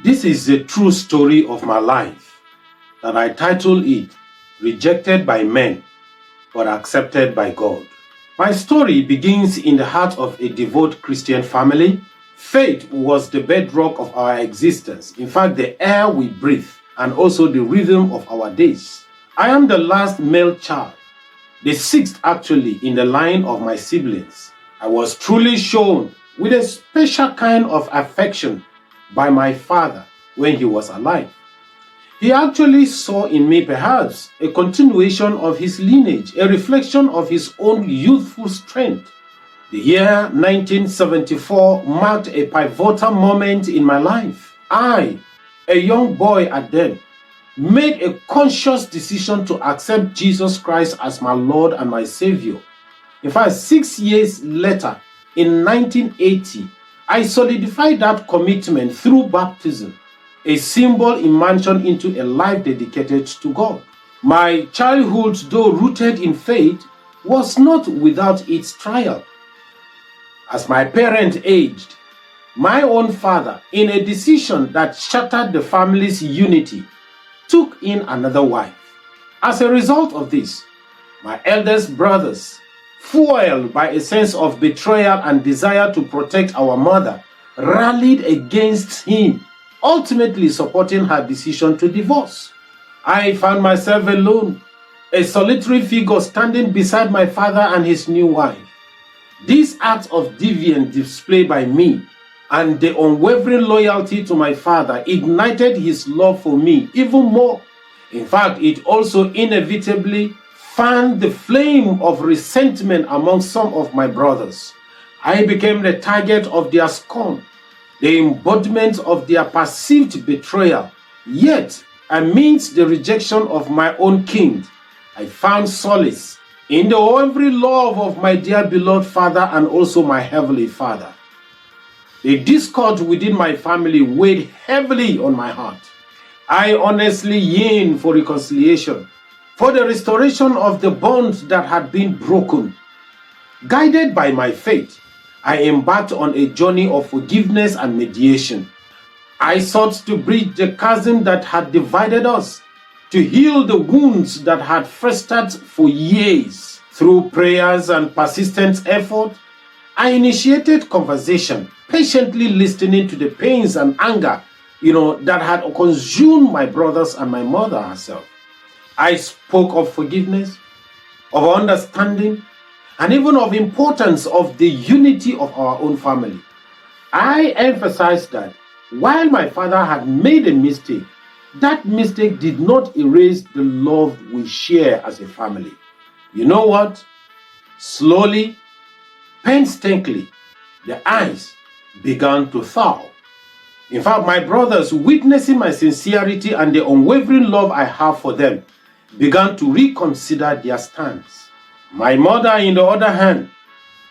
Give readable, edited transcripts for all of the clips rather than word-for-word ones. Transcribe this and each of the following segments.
This is the true story of my life that I title it, Rejected by Men, but Accepted by God. My story begins in the heart of a devout Christian family. Faith was the bedrock of our existence. In fact, the air we breathe and also the rhythm of our days. I am the last male child, the sixth actually in the line of my siblings. I was truly shown with a special kind of affection by my father when he was alive. He actually saw in me perhaps a continuation of his lineage, a reflection of his own youthful strength. The year 1974 marked a pivotal moment in my life. I, a young boy at then, made a conscious decision to accept Jesus Christ as my Lord and my Savior. In fact, 6 years later, in 1980, I solidified that commitment through baptism, a symbol immersion into a life dedicated to God. My childhood, though rooted in faith, was not without its trial. As my parent aged, my own father, in a decision that shattered the family's unity, took in another wife. As a result of this, my eldest brothers, fueled by a sense of betrayal and desire to protect our mother, rallied against him, ultimately supporting her decision to divorce. I found myself alone, a solitary figure standing beside my father and his new wife. This act of deviant display by me and the unwavering loyalty to my father ignited his love for me even more. In fact, it also inevitably fanned the flame of resentment among some of my brothers. I became the target of their scorn, the embodiment of their perceived betrayal. Yet, amidst the rejection of my own king, I found solace in the every love of my dear beloved father and also my heavenly Father. The discord within my family weighed heavily on my heart. I honestly yearned for reconciliation, for the restoration of the bonds that had been broken. Guided by my faith, I embarked on a journey of forgiveness and mediation. I sought to bridge the chasm that had divided us, to heal the wounds that had festered for years. Through prayers and persistent effort, I initiated conversation, patiently listening to the pains and anger, that had consumed my brothers and my mother herself. I spoke of forgiveness, of understanding, and even of importance of the unity of our own family. I emphasized that while my father had made a mistake, that mistake did not erase the love we share as a family. You know what? Slowly, painstakingly, the ice began to thaw. In fact, my brothers, witnessing my sincerity and the unwavering love I have for them, began to reconsider their stance. My mother, on the other hand,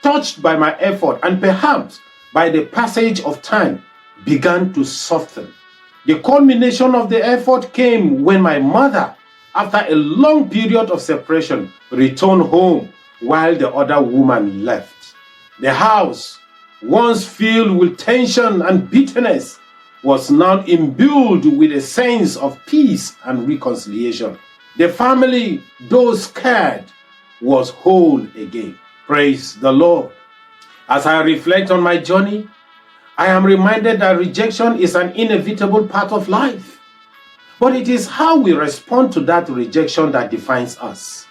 touched by my effort and perhaps by the passage of time, began to soften. The culmination of the effort came when my mother, after a long period of separation, returned home while the other woman left. The house, once filled with tension and bitterness, was now imbued with a sense of peace and reconciliation. The family, though scared, was whole again. Praise the Lord. As I reflect on my journey, I am reminded that rejection is an inevitable part of life. But it is how we respond to that rejection that defines us.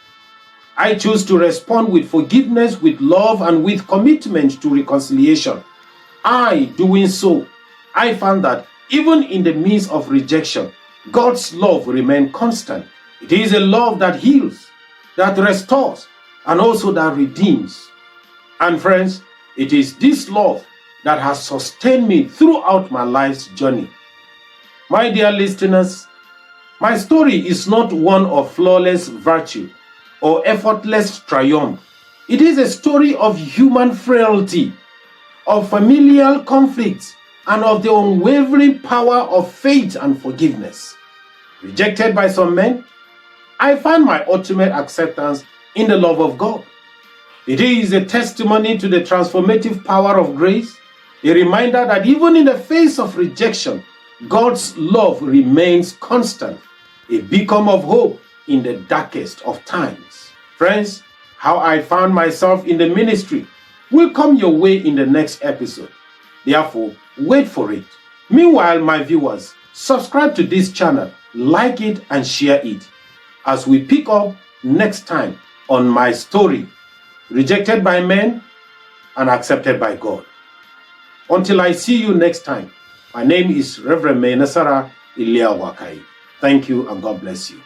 I choose to respond with forgiveness, with love, and with commitment to reconciliation. Doing so, I found that even in the midst of rejection, God's love remained constant. It is a love that heals, that restores, and also that redeems. And friends, it is this love that has sustained me throughout my life's journey. My dear listeners, my story is not one of flawless virtue or effortless triumph. It is a story of human frailty, of familial conflicts, and of the unwavering power of faith and forgiveness. Rejected by some men, I found my ultimate acceptance in the love of God. It is a testimony to the transformative power of grace, a reminder that even in the face of rejection, God's love remains constant, a beacon of hope in the darkest of times. Friends, how I found myself in the ministry will come your way in the next episode. Therefore, wait for it. Meanwhile, my viewers, subscribe to this channel, like it and share it as we pick up next time on my story, rejected by men and accepted by God. Until I see you next time, my name is Reverend Menasara Ilya Wakai. Thank you and God bless you.